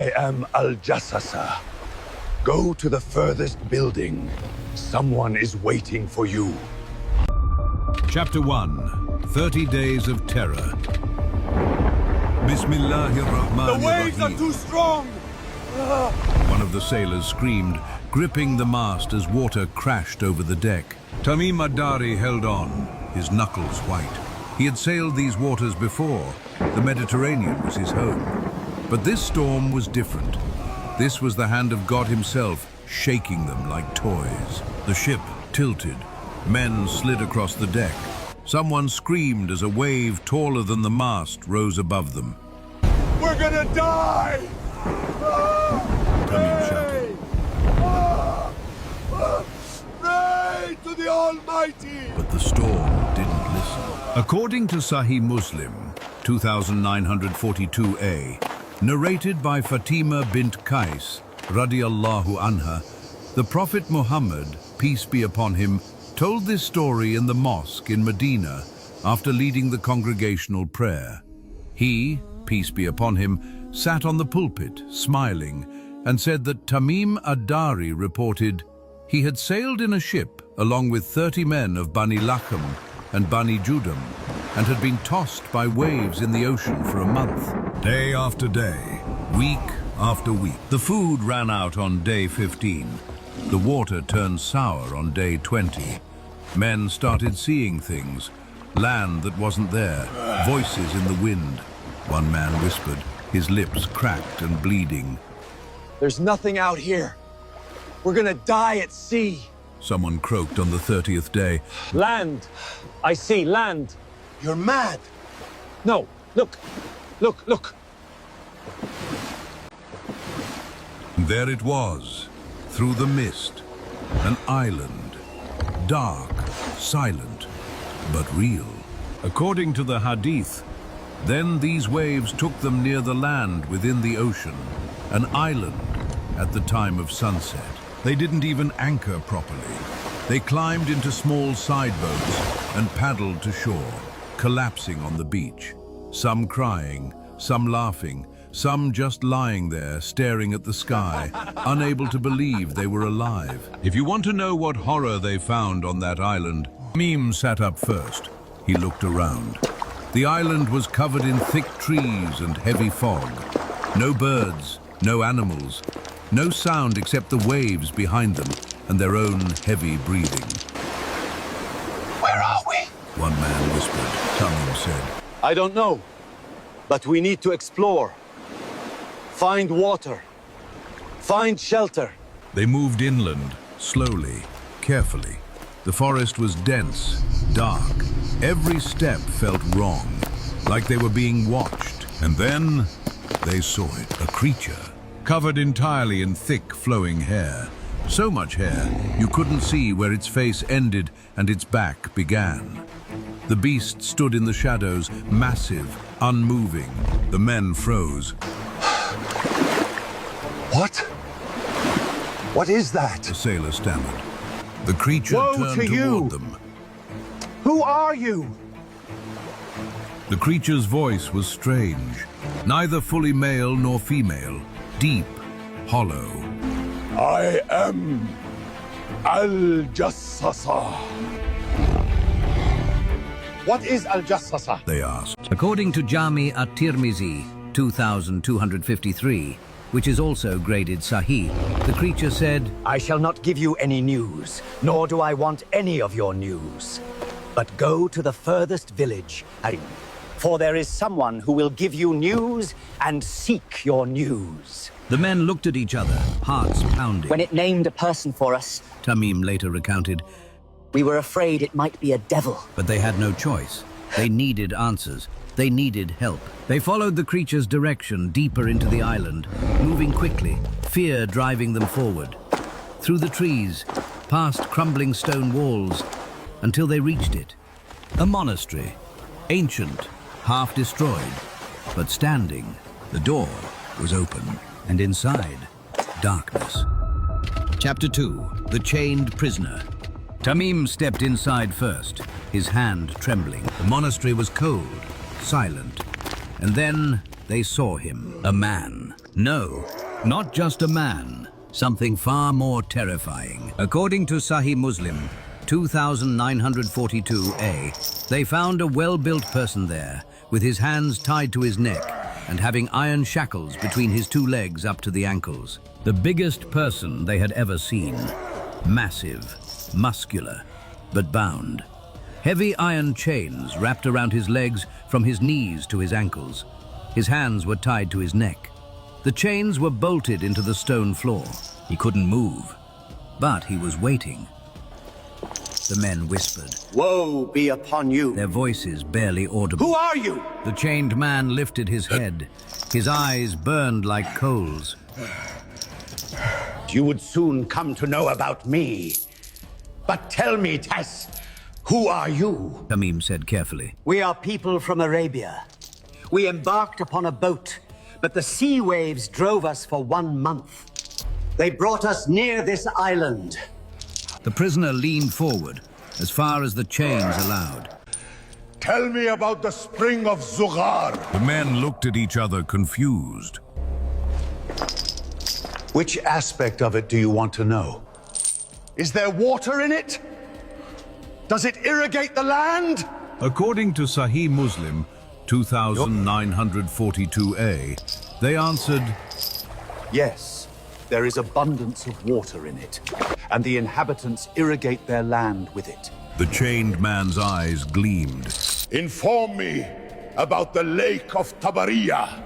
I am Al-Jassasa. Go to the furthest building. Someone is waiting for you. Chapter 1. 30 Days of Terror. The waves are Bismillahirrahmanirrahim. too strong! One of the sailors screamed, gripping the mast as water crashed over the deck. Tamim ad-Dari held on, his knuckles white. He had sailed these waters before. The Mediterranean was his home. But this storm was different. This was the hand of God himself, shaking them like toys. The ship tilted. Men slid across the deck. Someone screamed as a wave taller than the mast rose above them. We're gonna die! Tamim shouted. Pray to the Almighty! But the storm didn't listen. According to Sahih Muslim, 2942a, narrated by Fatima bint Qais, radiallahu anha, the Prophet Muhammad, peace be upon him, told this story in the mosque in Medina after leading the congregational prayer. He, peace be upon him, sat on the pulpit, smiling, and said that Tamim ad-Dari reported he had sailed in a ship along with 30 men of Bani Lakham and Bani Judam, and had been tossed by waves in the ocean for a month. Day after day, week after week. The food ran out on day 15. The water turned sour on day 20. Men started seeing things, land that wasn't there, voices in the wind. One man whispered, his lips cracked and bleeding. There's nothing out here. We're gonna die at sea. Someone croaked on the 30th day. Land. I see land. You're mad! No, look. Look. There it was, through the mist, an island, dark, silent, but real. According to the Hadith, then these waves took them near the land within the ocean, an island at the time of sunset. They didn't even anchor properly. They climbed into small side boats and paddled to shore, collapsing on the beach. Some crying, some laughing, some just lying there staring at the sky, unable to believe they were alive. If you want to know what horror they found on that island, Tamim sat up first. He looked around. The island was covered in thick trees and heavy fog. No birds, no animals, no sound except the waves behind them and their own heavy breathing. Where are we? One man whispered. Tamim said, I don't know, but we need to explore. Find water. Find shelter. They moved inland, slowly, carefully. The forest was dense, dark. Every step felt wrong, like they were being watched. And then they saw it, a creature, covered entirely in thick, flowing hair. So much hair, you couldn't see where its face ended and its back began. The beast stood in the shadows, massive, unmoving. The men froze. What? What is that? The sailor stammered. The creature Woe turned to you! toward them. Who are you? The creature's voice was strange, neither fully male nor female, deep, hollow. I am Al-Jassasa. What is Al-Jassasa? They asked. According to Jami at-Tirmizi, 2253, which is also graded Sahih, the creature said, I shall not give you any news, nor do I want any of your news. But go to the furthest village, for there is someone who will give you news and seek your news. The men looked at each other, hearts pounding. When it named a person for us, Tamim later recounted, we were afraid it might be a devil. but they had no choice. They needed answers. They needed help. They followed the creature's direction deeper into the island, moving quickly, fear driving them forward. Through the trees, past crumbling stone walls, until they reached it. A monastery, ancient, half destroyed, but standing. The door was open, and inside, darkness. Chapter 2. The Chained Prisoner. Tamim stepped inside first, his hand trembling. The monastery was cold, silent, and then they saw him, a man, No, not just a man, something far more terrifying. According to Sahih Muslim 2942a, they found a well-built person there, with his hands tied to his neck and having iron shackles between his two legs up to the ankles. The biggest person they had ever seen. Massive, muscular, but bound. Heavy iron chains wrapped around his legs from his knees to his ankles. His hands were tied to his neck. The chains were bolted into the stone floor. He couldn't move, but he was waiting. The men whispered. Woe be upon you! Their voices barely audible. Who are you? The chained man lifted his head. His eyes burned like coals. You would soon come to know about me. But tell me, Tess, who are you? Tamim said carefully. We are people from Arabia. We embarked upon a boat, but the sea waves drove us for 1 month. They brought us near this island. The prisoner leaned forward, as far as the chains allowed. Tell me about the spring of Zughar. The men looked at each other confused. Which aspect of it do you want to know? Is there water in it? Does it irrigate the land? According to Sahih Muslim 2942a, they answered, Yes, there is abundance of water in it, and the inhabitants irrigate their land with it. The chained man's eyes gleamed. Inform me about the lake of Tabariya.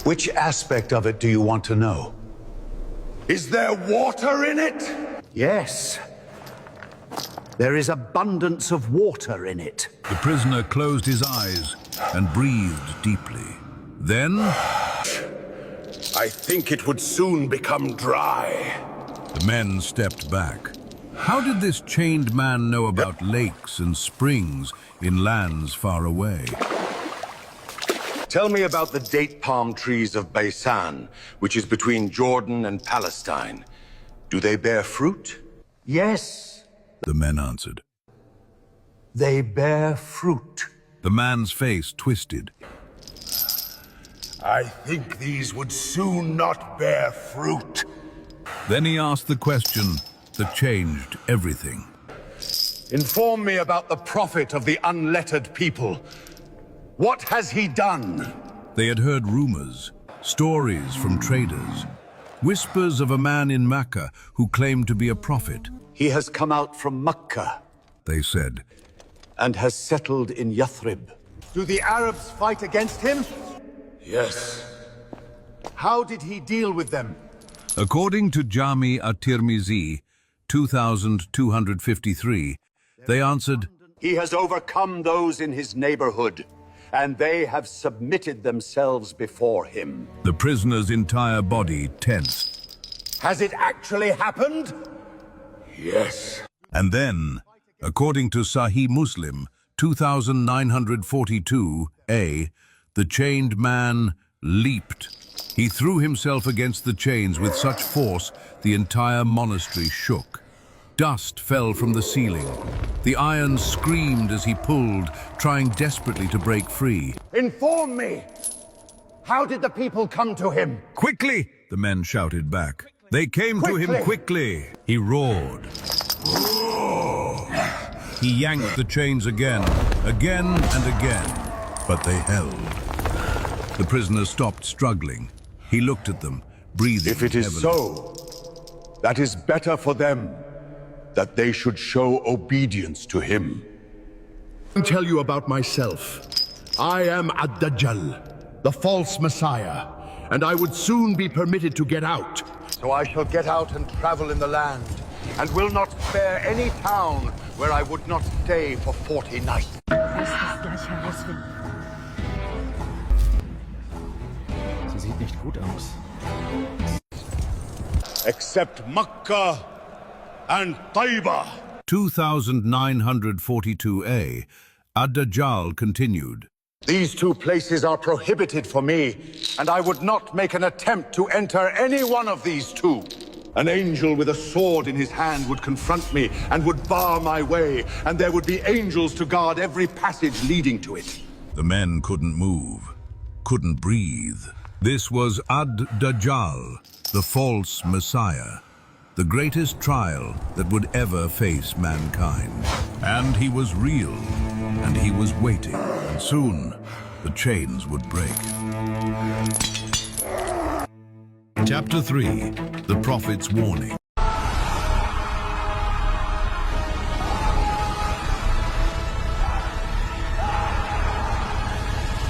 Which aspect of it do you want to know? Is there water in it? Yes. There is abundance of water in it. The prisoner closed his eyes and breathed deeply. Then, I think it would soon become dry. the men stepped back. How did this chained man know about lakes and springs in lands far away? Tell me about the date palm trees of Baisan, which is between Jordan and Palestine. Do they bear fruit? Yes, The men answered. they bear fruit. The man's face twisted. I think these would soon not bear fruit. Then he asked the question that changed everything. Inform me about the prophet of the unlettered people. What has he done? They had heard rumors, stories from traders, whispers of a man in Mecca who claimed to be a prophet. He has come out from Mecca They said, and has settled in Yathrib. Do the Arabs fight against him? Yes. How did he deal with them? according to Jami at-Tirmizi 2253, they answered, He has overcome those in his neighborhood, and they have submitted themselves before him. the prisoner's entire body tensed. Has it actually happened? Yes. And then, according to Sahih Muslim 2942a, the chained man leaped. He threw himself against the chains with such force the entire monastery shook. Dust fell from the ceiling. The irons screamed as he pulled, trying desperately to break free. Inform me! How did the people come to him? "Quickly!" the men shouted back. "They came to him quickly!" He roared. He yanked the chains again and again, but they held. The prisoner stopped struggling. He looked at them, breathing If it is heavily. so, that is better for them, that they should show obedience to him. I'll tell you about myself. I am Dajjal, the false messiah, and I would soon be permitted to get out. So I shall get out and travel in the land, and will not spare any town where I would not stay for 40 nights. Sie sieht nicht gut aus. Except Makkah and Taiba. 2942a, Ad-Dajjal continued. These two places are prohibited for me, and I would not make an attempt to enter any one of these two. An angel with a sword in his hand would confront me and would bar my way, and there would be angels to guard every passage leading to it. The men couldn't move, couldn't breathe. This was Dajjal, the false Messiah, the greatest trial that would ever face mankind. And he was real, and he was waiting. And soon, the chains would break. Chapter 3, The Prophet's Warning.